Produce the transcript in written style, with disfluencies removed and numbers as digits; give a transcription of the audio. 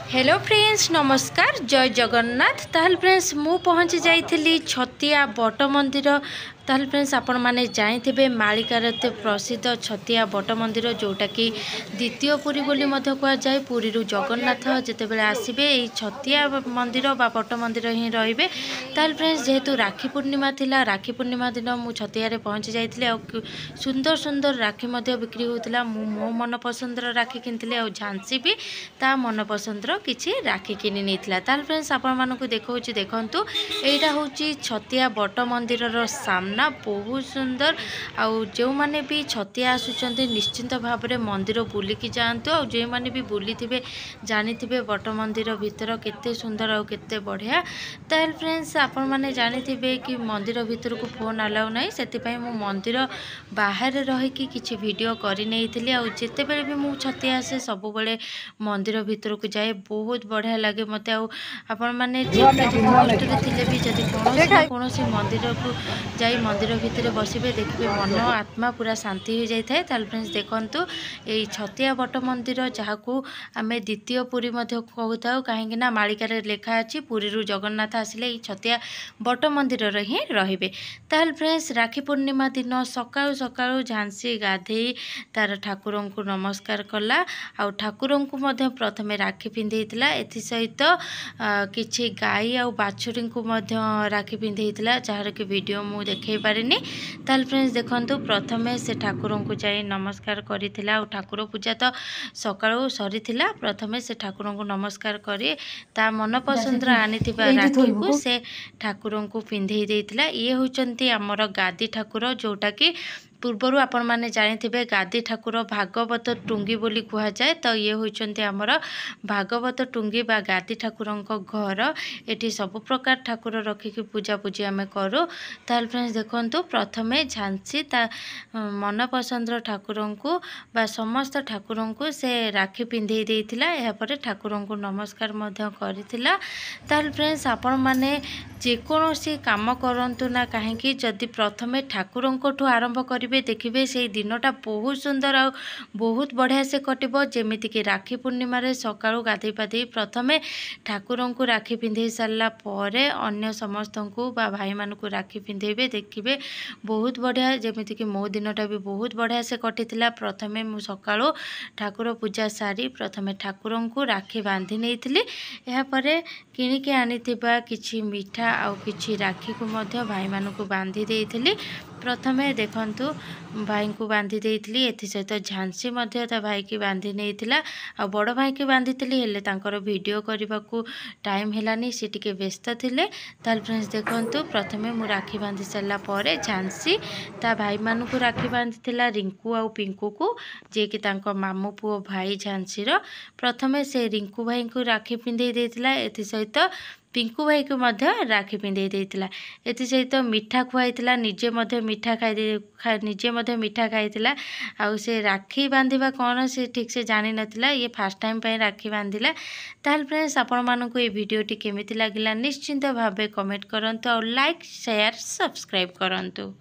Hello friends नमस्कार जय Jagannath. ताहल friends मु पहुँची जाइली छतिया बट मंदिर। ताहल फ्रेंड्स आपण माने जाइथिबे मालिकार प्रसिद्ध छतिया बट मंदिर जोटा कि द्वितीय पुरी बोली मध्य कह जाए। पुरी जगन्नाथ जितेबाला आसबे ये छतिया मंदिर बा बट मंदिर ही रहिबे। ताहल फ्रेंड्स जेहेतु राखी पूर्णिमा थिला, राखी पूर्णिमा दिन मु छतिया पहुँची जाइली। सुंदर सुंदर राखी मध्य बिक्री होता। मो मन पसंदर राखी किनथिले आ झांसी भी ता मन पसंदर किछि राखी किनी नेइथिला। ताल फ्रेंड्स आपण मानकु देखौछि देखंतु एटा होछि छतिया बट मंदिर रो सामना बहुत सुंदर। आउ जो माने भी छतिया आसुचंते निश्चिंत भाव में मंदिर बुलिकी जातु। आ जे माने भी बुली थिबे जानिथिबे बट मंदिर भीतर केते सुंदर आ केते बढ़िया। ताल फ्रेंड्स आपण माने जानिथिबे कि मंदिर भीतर को फोन अलाउ नै, सेति पई मु मंदिर बाहर रही कि किछि वीडियो करि नेइथिली। आ जेते बेले भी मु छतिया आसे सब बेले मंदिर भीतर को जाए बहुत बढ़िया लगे मत। आपण मैंने थे भी जब कौन ना मंदिर को जाई मंदिर भितर बसबे देखिए मन आत्मा पूरा शांति हो जाए। ताल फ्रेंड्स देखंतु ये छतिया बट मंदिर जहाँ को आम द्वितीय पुरी कहू था कहीं मालिकार लेखा अच्छी पुरी जगन्नाथ आसिले ये छतिया बट मंदिर ही रे। ताल फ्रेंड्स राखी पूर्णिमा दिन सकाळु सकाळु झांसी गाधे तार ठाकुर को नमस्कार कला। आ ठाकुर को प्रथमे राखी पिंधेइतिला। एथि सहित किछि गाई आ बाछुरी को राखी पिंधेइतिला जहार कि वीडियो मु देखै पारिनी। ताल फ्रेंड्स देखंतु प्रथमे से ठाकुर को जाई नमस्कार करिथिला। आ ठाकुर पूजा तो सकाळु सरीथिला। प्रथमे से ठाकुर को नमस्कार करी ता मन पसंद आनिथिबा राखी को से ठाकुर को पिंधेइ देइतिला। ये होचंती हमर गादी ठाकुर जोटा कि पूर्वर आपण माने जानिथिबे गादी ठाकुर भागवत टुंगी बोली कह जाए। तो ये होचंती हमर भागवत टुंगी बा गादी ठाकुर घर। एटी सब प्रकार ठाकुर रखिकी पूजा पूजी आम करूँ। ताल फ्रेंड्स देखंतु प्रथमे झांसी ता मन पसंदर ठाकुर को बा समस्त ठाकुर को से राखी पिंधे देइतिला। या परे ठाकुर को नमस्कार मध्य करितिला। ताल फ्रेंड्स आपण माने जेकोसी काम करंतु ना कहीं जदि प्रथमे ठाकुर आरंभ करेंगे देखिए से दिनटा बहुत सुंदर आ बहुत बढ़िया से कटिबो। जेमिति कि राखी पूर्णिमा रे सकाळु गाधे पाधे प्रथमे ठाकुर को राखी पिंधे सारा परे अन्य समस्त को बा भाई मान को राखी पिंधेबे देखिए बहुत बढ़िया। जेमिति कि मो दिनटा भी बहुत बढ़िया से कटिथिला। प्रथमे मु सकाळु ठाकुर पूजा सारी प्रथमे ठाकुर को राखी बांधी नेइथिली। या परे किनिके आनिथिबा किछि मिठा आउ किछि राखी को मध्य भाई मान को बांधी देइथिली। प्रथमे देखंतु भाई को बांधी देइथिली। एथि सहित झांसी मध्य ता भाई की बांधी नेइथिला। आ बड़ भाई की बांधीथिली हेले तांकर वीडियो करने को टाइम हेलानी, सी टिके व्यस्त थिले। ताल फ्रेंड्स देखंतु प्रथमे मु राखी बांधी सारा परे झांसी ता भाई मान को राखी बांधीथिला रिंकू आउ पिंकू को, जे कि तांको मामू पुओ भाई झांसी रो। प्रथमे से रिंकू भाई को राखी पिंधे देइथिला। एथि सहित पिंकू भाई को मध्य राखी पिंधे देइथिला। एथि सहित मिठा खुआइथिला। निजे मध्य मिठा निजे मध्य मिठा खाइथिला। आउ से राखी बांधिबा कौन से ठीक से जानी नथिला। ये फास्ट टाइम पे राखी बांधिला। ताल फ्रेंड्स आपण मानकु ये वीडियोटी केमिति लागिला निश्चिंत भावे कमेंट करंतु और लाइक शेयर सब्सक्राइब करंतु।